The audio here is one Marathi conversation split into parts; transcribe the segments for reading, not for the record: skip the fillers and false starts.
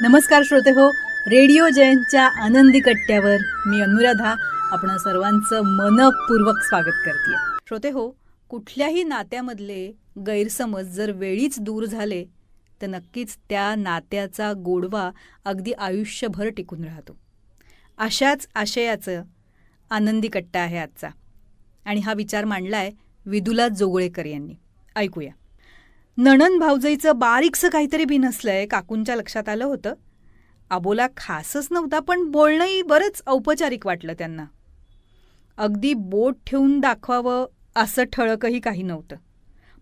नमस्कार श्रोते हो, रेडिओ जयंतच्या आनंदी कट्ट्यावर मी अनुराधा आपण सर्वांचं मनपूर्वक स्वागत करते. श्रोते हो, कुठल्याही नात्यामधले गैरसमज जर वेळीच दूर झाले तर नक्कीच त्या नात्याचा गोडवा अगदी आयुष्यभर टिकून राहतो. अशाच आशयाचं आनंदी कट्टा आहे आजचा आणि हा विचार मांडलाय विदुला जोगळेकर यांनी. ऐकूया. नणंद भाऊजाईचं बारीकसं काहीतरी बिनसलंय काकूंच्या लक्षात आलं होतं. अबोला खासच नव्हता पण बोलणंही बरंच औपचारिक वाटलं त्यांना. अगदी बोट ठेवून दाखवावं असं ठळकही काही नव्हतं,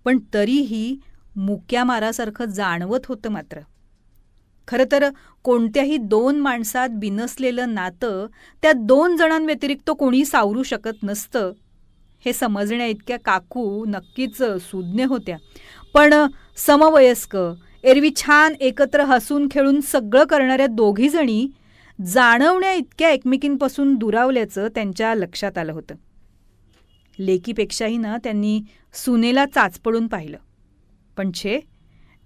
पण तरीही मुक्या मारासारखं जाणवत होतं. मात्र खरं तर कोणत्याही दोन माणसात बिनसलेलं नातं त्या दोन जणांव्यतिरिक्त कोणी सावरू शकत नसतं हे समजण्या इतक्या काकू नक्कीच सुज्ञ होत्या. पण समवयस्क, एरवी छान एकत्र हसून खेळून सगळं करणाऱ्या दोघीजणी जाणवण्या इतक्या एकमेकींपासून दुरावल्याचं त्यांच्या लक्षात आलं होतं. लेकीपेक्षाही ना त्यांनी सुनेला चाचपडून पाहिलं, पण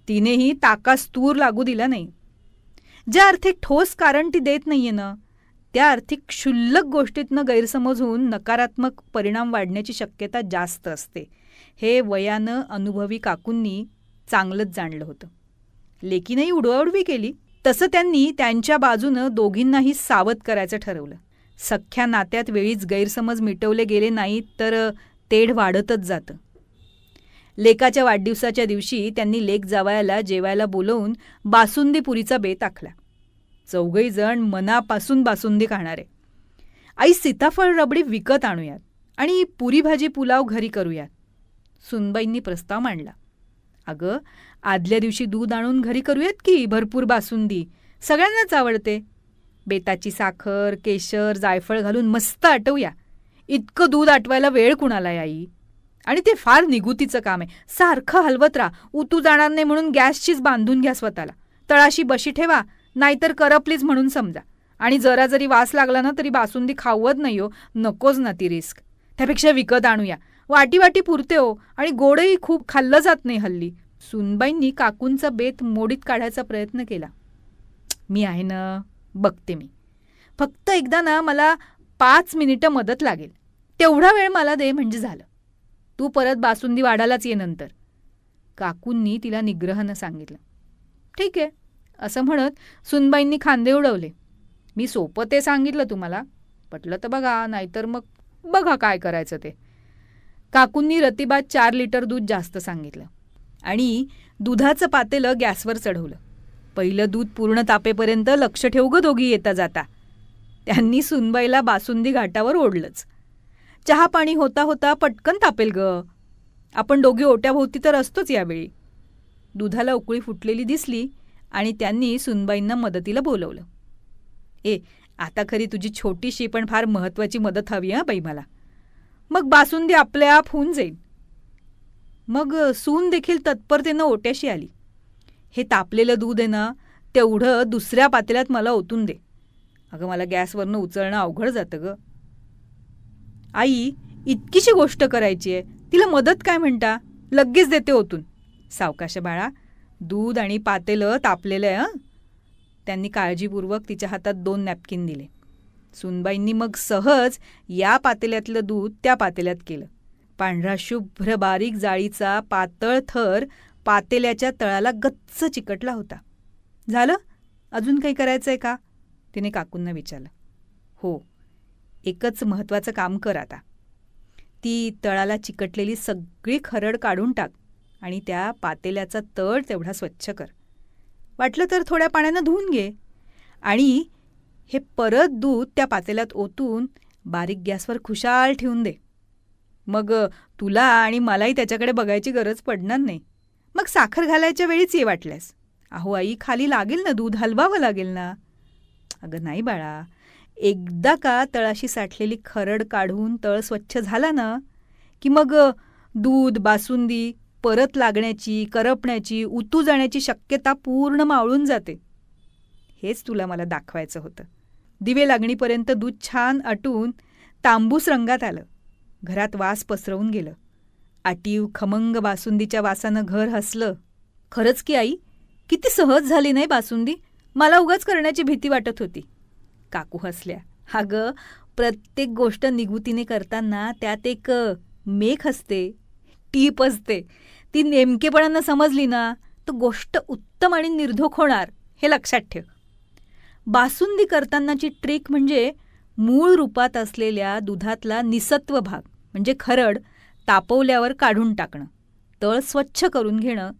तिनेही ताकास तूर लागू दिला नाही. ज्या अर्थी ठोस कारण ती देत नाहीये ना, त्या अर्थी क्षुल्लक गोष्टीतनं गैरसमज होऊन नकारात्मक परिणाम वाढण्याची शक्यता जास्त असते. हे वयानं अनुभवी काकूंनी चांगलंच जाणलं होतं. लेकीनंही उडवाउडवी केली, तसं त्यांनी त्यांच्या बाजूनं दोघींनाही सावध करायचं ठरवलं. सख्ख्या नात्यात वेळीच गैरसमज मिटवले गेले नाहीत तर तेढ वाढतच जातं. लेकाच्या वाढदिवसाच्या दिवशी त्यांनी लेक जावयाला जेवायला बोलवून बासुंदी पुरीचा बेत आखला. चौघही जण मनापासून बासुंदी खाणारे. आई, सीताफळ रबडी विकत आणूयात आणि पुरी भाजी पुलाव घरी करूयात. सुनबाईंनी प्रस्ताव मांडला. अगं, आदल्या दिवशी दूध आणून घरी करूयात की भरपूर बासुंदी, सगळ्यांनाच आवडते. बेताची साखर, केशर, जायफळ घालून मस्त आटवूया. इतकं दूध आटवायला वेळ कुणाला आई? आणि ते फार निगुतीचं काम आहे. सारखं हलवत राहा. उतू जाणार नाही म्हणून गॅसचीच बांधून घ्या स्वतःला. तळाशी बशी ठेवा, नाहीतर करपलीच म्हणून समजा. आणि जरा जरी वास लागला ना तरी बासुंदी खावत नाही हो, नकोच ना ती रिस्क. त्यापेक्षा विकत आणूया. वाटी वाटी पुरते हो, आणि गोडही खूप खाल्लं जात नाही हल्ली. सुनबाईंनी काकूंचा बेत मोडीत काढायचा प्रयत्न केला. मी आहे ना, बघते मी. फक्त एकदा ना मला 5 मिनिटं मदत लागेल, तेवढा वेळ मला दे म्हणजे झालं. तू परत बासुंदी वाढायलाच ये नंतर, काकूंनी तिला निग्रहानं सांगितलं. ठीक आहे असं म्हणत सुनबाईंनी खांदे उडवले. मी सोपं ते सांगितलं तुम्हाला, पटलं तर बघा, नाहीतर मग बघा काय करायचं ते. काकूंनी रतिबात 4 लिटर दूध जास्त सांगितलं आणि दुधाचं पातेलं गॅसवर चढवलं. पहिलं दूध पूर्ण तापेपर्यंत लक्ष ठेवू ग दोघी येता जाता. त्यांनी सुनबाईला बासुंदी घाटावर ओढलंच. चहा पाणी होता होता पटकन तापेल ग, आपण दोघी ओट्याभोवती तर असतोच यावेळी. दुधाला उकळी फुटलेली दिसली आणि त्यांनी सुनबाईंना मदतीला बोलवलं. आता खरी तुझी छोटीशी पण फार महत्वाची मदत हवी हा बाई मला, मग बासुंदी आपल्या आप होऊन जाईल. मग सून देखील तत्परतेनं ओट्याशी आली. हे तापलेलं दूध आहे ना, तेवढं दुसऱ्या पातेल्यात मला ओतून दे. अगं, मला गॅसवरनं उचलणं अवघड जातं ग. आई, इतकीशी गोष्ट करायची आहे, तिला मदत काय म्हणता, लगेच देते ओतून. सावकाश बाळा, दूध आणि पातेलं तापलेलं आहे हं. त्यांनी काळजीपूर्वक तिच्या हातात 2 नॅपकिन दिले. सुनबाईंनी मग सहज या पातेल्यातलं दूध त्या पातेल्यात केलं. पांढरा शुभ्र बारीक जाळीचा पातळ थर पातेल्याच्या तळाला गच्च चिकटला होता. झालं? अजून काही करायचंय का? तिने काकूंना विचारलं. हो, एकच महत्त्वाचं काम कर आता. ती तळाला चिकटलेली सगळी खरड काढून टाक आणि त्या पातेल्याचा तळ तेवढा स्वच्छ कर. वाटलं तर थोड्या पाण्यानं धुवून घे आणि हे परत दूध त्या पातेल्यात ओतून बारीक गॅसवर खुशाल ठेवून दे. मग तुला आणि मलाही त्याच्याकडे बघायची गरज पडणार नाही. मग साखर घालायच्या वेळीच ये वाटल्यास. अहो आई, खाली लागेल ना दूध, हलवावं लागेल ना. अगं नाही बाळा, एकदा का तळाशी साठलेली खरड काढून तळ स्वच्छ झाला ना की मग दूध, बासुंदी परत लागण्याची, करपण्याची, उतू जाण्याची शक्यता पूर्ण मावळून जाते. हेच तुला मला दाखवायचं होतं. दिवे लागणीपर्यंत दूध छान आटून तांबूस रंगात आलं. घरात वास पसरवून गेलं. आटीव खमंग बासुंदीच्या वासानं घर हसलं. खरंच की आई, किती सहज झाली नाही बासुंदी. मला उगाच करण्याची भीती वाटत होती. काकू हसल्या. अगं, प्रत्येक गोष्ट निगुतीने करताना त्यात एक मेख असते, टीप असते. ती नेमकेपणानं समजली ना तर गोष्ट उत्तम आणि निर्धोक होणार, हे लक्षात ठेव. बासुंदी करतानाची ट्रिक म्हणजे मूळ रूपात असलेल्या दुधातला निसत्व भाग म्हणजे खरड तापवल्यावर काढून टाकणं, तळ स्वच्छ करून घेणं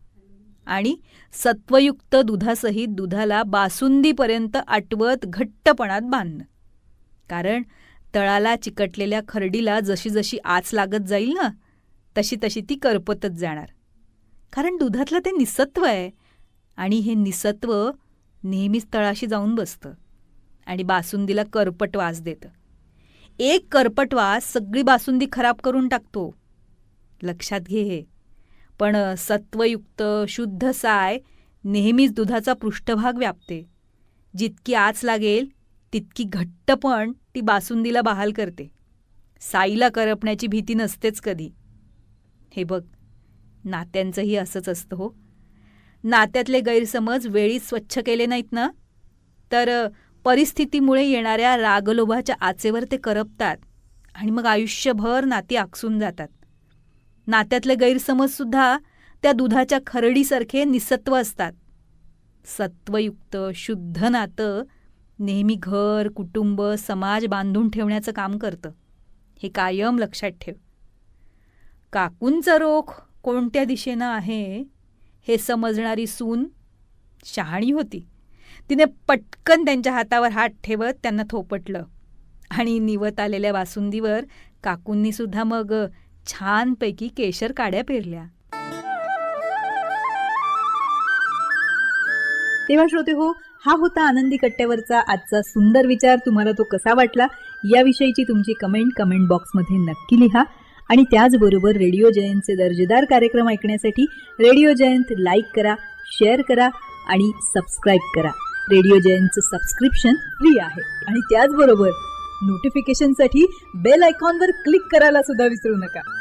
आणि सत्वयुक्त दुधासहित दुधाला बासुंदीपर्यंत आटवत घट्टपणात बांधणं. कारण तळाला चिकटलेल्या खरडीला जशी जशी आच लागत जाईल ना तशी तशी ती करपतच जाणार. कारण दुधातलं ते निसत्व आहे आणि हे निसत्व नेहमीच तळाशी जाऊन बसतं आणि बासुंदीला करपट वास देतं. एक करपट वास सगळी बासुंदी खराब करून टाकतो. लक्षात घे हे. पण सत्वयुक्त शुद्ध साय नेहमीच दुधाचा पृष्ठभाग व्यापते. जितकी आच लागेल तितकी घट्टपण ती बासुंदीला बहाल करते. साईला करपण्याची भीती नसतेच कधी. हे बघ, नात्यांचंही असंच असतं हो. नात्यातले गैरसमज वेळी स्वच्छ केले नाहीत ना तर परिस्थितीमुळे येणाऱ्या रागलोभाच्या आचेवर ते करपतात आणि मग आयुष्यभर नाती आकसून जातात. नात्यातले गैरसमजसुद्धा त्या दुधाच्या खरडीसारखे निसत्व असतात. सत्वयुक्त शुद्ध नातं नेहमी घर, कुटुंब, समाज बांधून ठेवण्याचं काम करतं. हे कायम लक्षात ठेव. काकूंचा रोख कोणत्या दिशेनं आहे हे समजणारी सून शहाणी होती. तिने पटकन त्यांच्या हातावर हात ठेवत त्यांना थोपटलं आणि निवत आलेल्या बासुंदीवर काकूंनी सुद्धा मग छानपैकी केशर काड्या पेरल्या. तेव्हा श्रोते हो, हा होता आनंदी कट्ट्यावरचा आजचा सुंदर विचार. तुम्हाला तो कसा वाटला याविषयीची तुमची कमेंट बॉक्समध्ये नक्की लिहा. आणि त्याचबरोबर रेडिओ जयंतचे दर्जेदार कार्यक्रम ऐकण्यासाठी रेडिओ जयंत लाईक करा, शेअर करा आणि सबस्क्राईब करा. रेडिओ जयंतचं सबस्क्रिप्शन फ्री आहे. आणि त्याचबरोबर नोटिफिकेशनसाठी बेल आयकॉनवर क्लिक करायला सुद्धा विसरू नका.